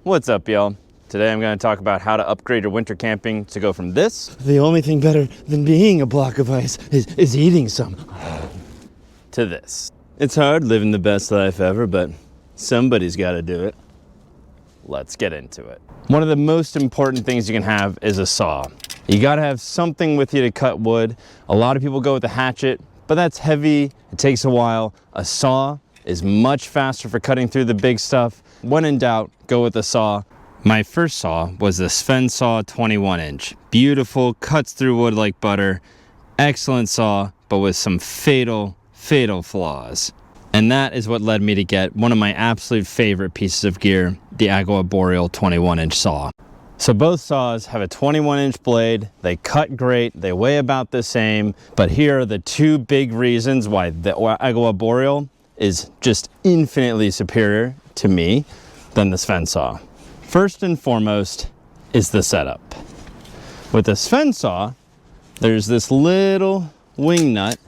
What's up, y'all? Today I'm going to talk about how to upgrade your winter camping to go from this. The only thing better than being a block of ice is eating some. To this. It's hard living the best life ever, but somebody's got to do it. Let's get into it. One of the most important things you can have is a saw. You got to have something with you to cut wood. A lot of people go with a hatchet, but that's heavy. It takes a while. A saw is much faster for cutting through the big stuff. When in doubt, go with a saw. My first saw was the Sven-Saw 21-inch. Beautiful, cuts through wood like butter. Excellent saw, but with some fatal flaws. And that is what led me to get one of my absolute favorite pieces of gear, the Agawa Boreal 21-inch saw. So both saws have a 21-inch blade. They cut great. They weigh about the same. But here are the two big reasons why the Agawa Boreal is just infinitely superior to me than the Sven-Saw. First and foremost is the setup. With the Sven-Saw, there's this little wing nut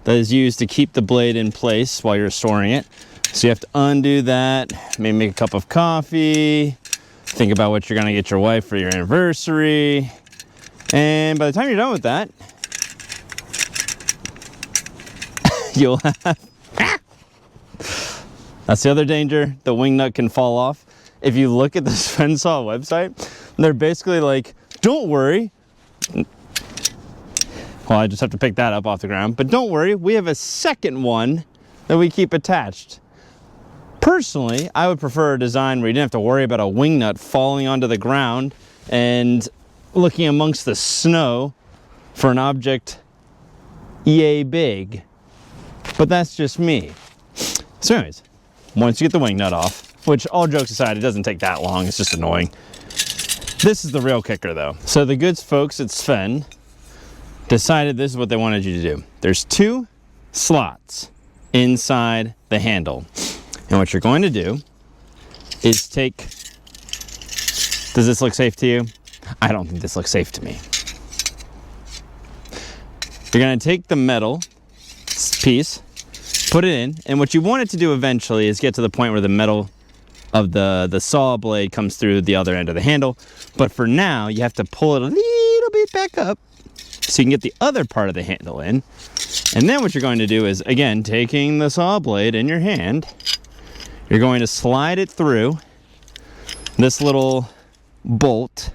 that is used to keep the blade in place while you're storing it. So you have to undo that, maybe make a cup of coffee, think about what you're gonna get your wife for your anniversary. And by the time you're done with that, you'll have, that's the other danger, the wing nut can fall off. If you look at the Sven-Saw website, they're basically like, don't worry. Well, I just have to pick that up off the ground, but don't worry, we have a second one that we keep attached. Personally, I would prefer a design where you didn't have to worry about a wing nut falling onto the ground and looking amongst the snow for an object yay big. But that's just me. So anyways, once you get the wing nut off, which all jokes aside, it doesn't take that long, it's just annoying. This is the real kicker though. So the good folks at Sven decided this is what they wanted you to do. There's two slots inside the handle. And what you're going to do is take, does this look safe to you? I don't think this looks safe to me. You're going to take the metal piece, put it in, and what you want it to do eventually is get to the point where the metal of the saw blade comes through the other end of the handle. But for now, you have to pull it a little bit back up so you can get the other part of the handle in. And then what you're going to do is, again, taking the saw blade in your hand, you're going to slide it through this little bolt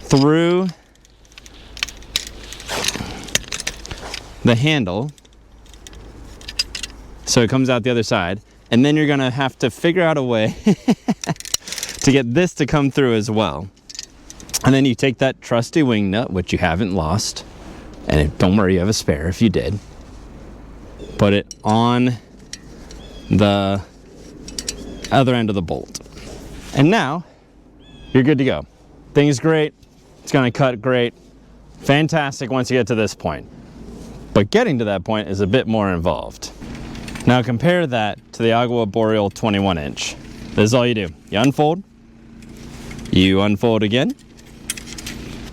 through the handle so it comes out the other side. And then you're gonna have to figure out a way to get this to come through as well. And then you take that trusty wing nut, which you haven't lost, and don't worry, you have a spare if you did. Put it on the other end of the bolt. And now, you're good to go. Thing's great, it's gonna cut great. Fantastic once you get to this point. But getting to that point is a bit more involved. Now compare that to the Agawa Boreal 21-inch. This is all you do. You unfold again.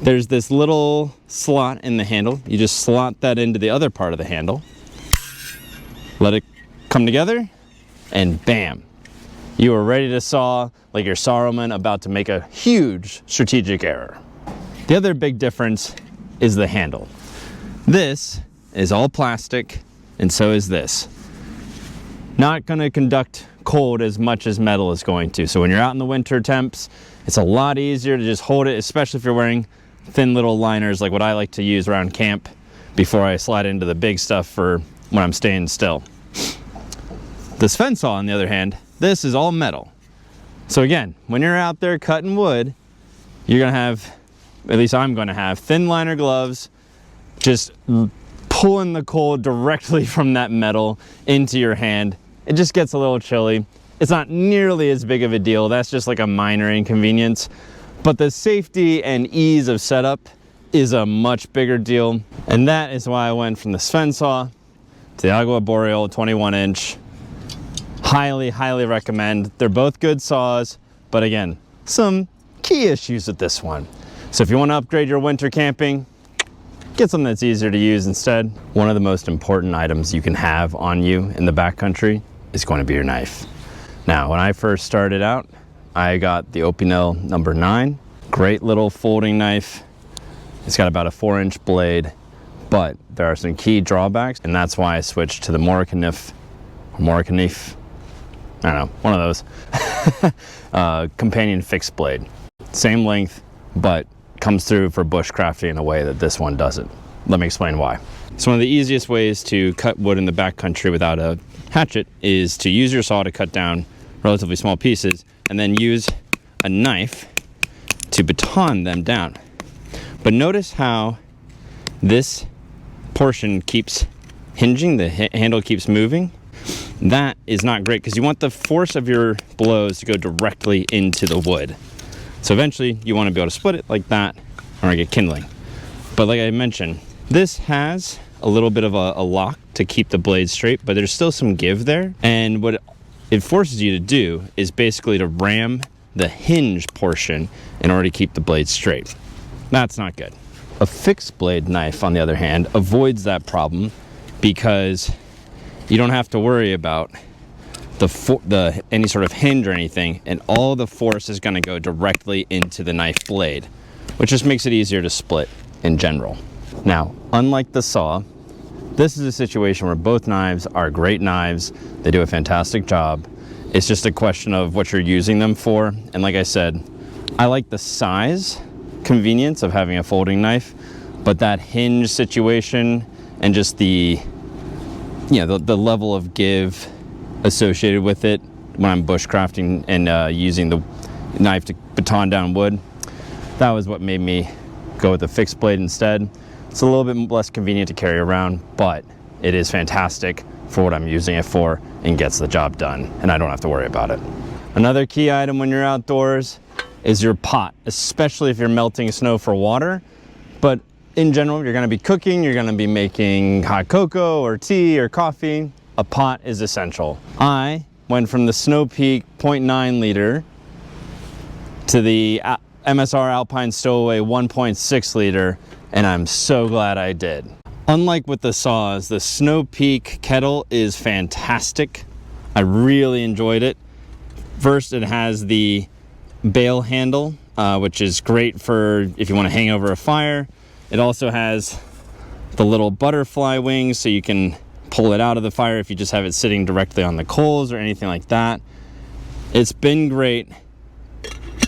There's this little slot in the handle. You just slot that into the other part of the handle. Let it come together, and bam. You are ready to saw like your sawman about to make a huge strategic error. The other big difference is the handle. This is all plastic, and so is this. Not going to conduct cold as much as metal is going to. So when you're out in the winter temps, it's a lot easier to just hold it, especially if you're wearing thin little liners like what I like to use around camp before I slide into the big stuff for when I'm staying still. The Sven-Saw, on the other hand, this is all metal. So again, when you're out there cutting wood, you're going to have, at least I'm going to have, thin liner gloves, just pulling the cold directly from that metal into your hand. It just gets a little chilly. It's not nearly as big of a deal. That's just like a minor inconvenience. But the safety and ease of setup is a much bigger deal. And that is why I went from the Sven-Saw to the Agawa Boreal 21-inch. Highly recommend. They're both good saws, but again, some key issues with this one. So if you want to upgrade your winter camping, get something that's easier to use instead. One of the most important items you can have on you in the backcountry is going to be your knife. Now, when I first started out, I got the Opinel No. 9. Great little folding knife. It's got about a 4-inch blade, but there are some key drawbacks, and that's why I switched to the Morakniv, I don't know, one of those, companion fixed blade. Same length, but comes through for bushcrafting in a way that this one doesn't. Let me explain why. So one of the easiest ways to cut wood in the backcountry without a hatchet is to use your saw to cut down relatively small pieces and then use a knife to baton them down. But notice how this portion keeps hinging, the handle keeps moving. That is not great because you want the force of your blows to go directly into the wood. So eventually you want to be able to split it like that or get kindling. But like I mentioned, this has a little bit of a lock to keep the blade straight, but there's still some give there. And what it forces you to do is basically to ram the hinge portion in order to keep the blade straight. That's not good. A fixed blade knife, on the other hand, avoids that problem because you don't have to worry about any sort of hinge or anything, and all the force is going to go directly into the knife blade, which just makes it easier to split in general. Now, unlike the saw, this is a situation where both knives are great knives. They do a fantastic job. It's just a question of what you're using them for. And like I said, I like the size convenience of having a folding knife, but that hinge situation and just the level of give associated with it when I'm bushcrafting and using the knife to baton down wood, that was what made me go with the fixed blade instead. It's a little bit less convenient to carry around, but it is fantastic for what I'm using it for and gets the job done, and I don't have to worry about it. Another key item when you're outdoors is your pot, especially if you're melting snow for water. But in general, you're gonna be cooking, you're gonna be making hot cocoa or tea or coffee. A pot is essential. I went from the Snow Peak 0.9 liter to the MSR Alpine Stowaway 1.6 liter, and I'm so glad I did. Unlike with the saws, the Snow Peak Kettle is fantastic. I really enjoyed it. First, it has the bail handle, which is great for if you want to hang over a fire. It also has the little butterfly wings so you can pull it out of the fire if you just have it sitting directly on the coals or anything like that. It's been great.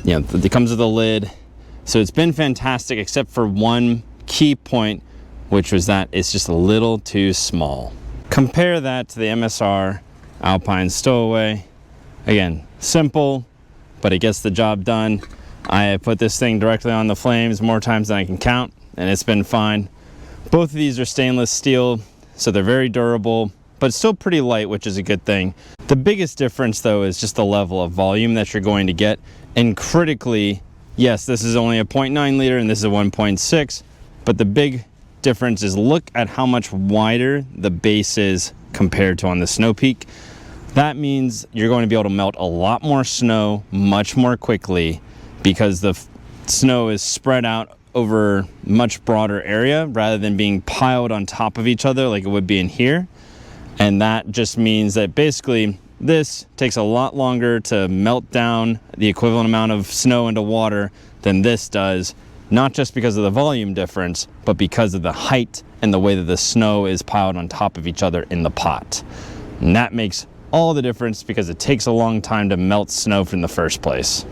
You know, it comes with a lid. So it's been fantastic, except for one key point, which was that it's just a little too small. Compare that to the MSR Alpine Stowaway. Again, simple, but it gets the job done. I have put this thing directly on the flames more times than I can count, and it's been fine. Both of these are stainless steel, so they're very durable, but still pretty light, which is a good thing. The biggest difference, though, is just the level of volume that you're going to get. And critically, yes, this is only a 0.9 liter and this is a 1.6, but the big difference is look at how much wider the base is compared to on the Snow Peak. That means you're going to be able to melt a lot more snow much more quickly because the snow is spread out over much broader area rather than being piled on top of each other like it would be in here. And that just means that basically this takes a lot longer to melt down the equivalent amount of snow into water than this does, not just because of the volume difference, but because of the height and the way that the snow is piled on top of each other in the pot. And that makes all the difference because it takes a long time to melt snow from the first place.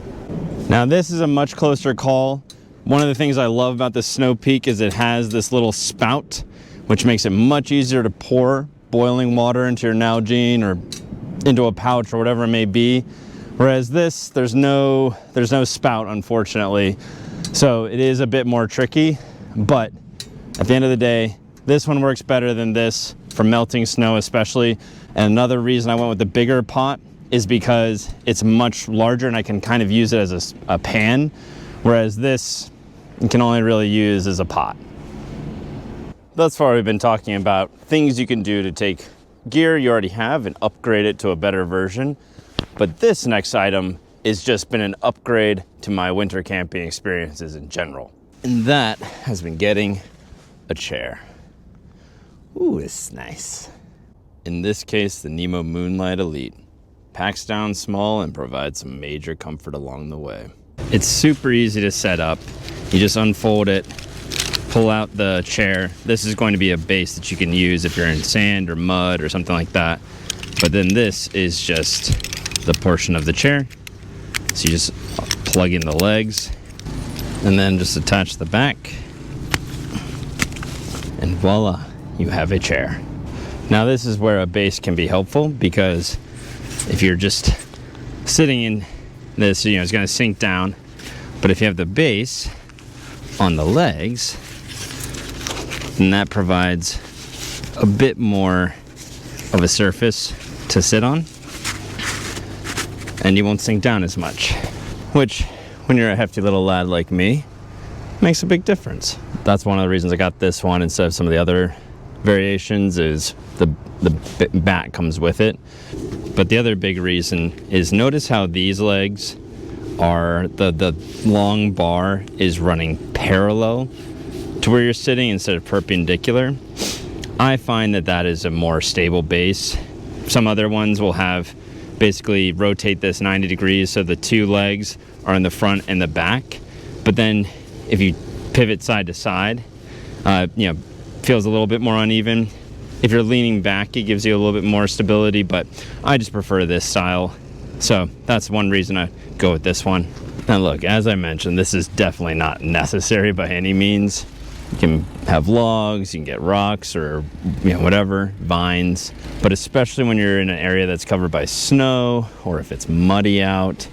Now this is a much closer call. One of the things I love about the Snow Peak is it has this little spout, which makes it much easier to pour boiling water into your Nalgene or into a pouch or whatever it may be. Whereas this, there's no spout, unfortunately. So it is a bit more tricky, but at the end of the day, this one works better than this for melting snow especially. And another reason I went with the bigger pot is because it's much larger and I can kind of use it as a pan, whereas this you can only really use as a pot. Thus far we've been talking about things you can do to take gear you already have and upgrade it to a better version. But this next item has just been an upgrade to my winter camping experiences in general. And that has been getting a chair. Ooh, it's nice. In this case, the NEMO Moonlite Elite. packs down small and provides some major comfort along the way. It's super easy to set up. You just unfold it, pull out the chair. This is going to be a base that you can use if you're in sand or mud or something like that. But then this is just the portion of the chair. So you just plug in the legs and then just attach the back. And voila, you have a chair. Now this is where a base can be helpful, because if you're just sitting in this, you know, it's going to sink down. But if you have the base on the legs, then that provides a bit more of a surface to sit on, and you won't sink down as much, which when you're a hefty little lad like me makes a big difference. That's one of the reasons I got this one instead of some of the other variations, is the bat comes with it. But the other big reason is, notice how these legs are, the long bar is running parallel to where you're sitting instead of perpendicular. I find that that is a more stable base. Some other ones will have basically rotate this 90 degrees so the two legs are in the front and the back, but then if you pivot side to side, you know, feels a little bit more uneven. If you're leaning back, it gives you a little bit more stability, but I just prefer this style. So that's one reason I go with this one. Now look, as I mentioned, this is definitely not necessary by any means. You can have logs, you can get rocks or, you know, whatever, vines. But especially when you're in an area that's covered by snow, or if it's muddy out,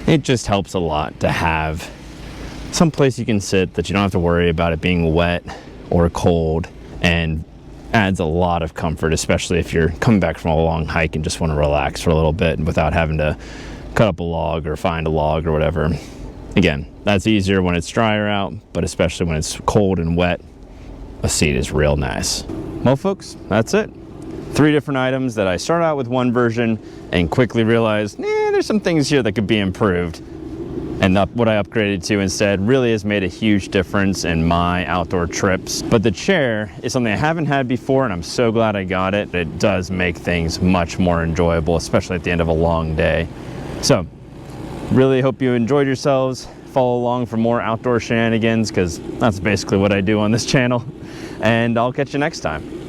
it just helps a lot to have some place you can sit that you don't have to worry about it being wet or cold, and adds a lot of comfort, especially if you're coming back from a long hike and just want to relax for a little bit without having to cut up a log or find a log or whatever. Again, that's easier when it's drier out, but especially when it's cold and wet, a seat is real nice. Well, folks, that's it. 3 different items that I started out with one version and quickly realized, there's some things here that could be improved. And what I upgraded to instead really has made a huge difference in my outdoor trips. But the chair is something I haven't had before, and I'm so glad I got it. It does make things much more enjoyable, especially at the end of a long day. So, really hope you enjoyed yourselves. Follow along for more outdoor shenanigans, because that's basically what I do on this channel. And I'll catch you next time.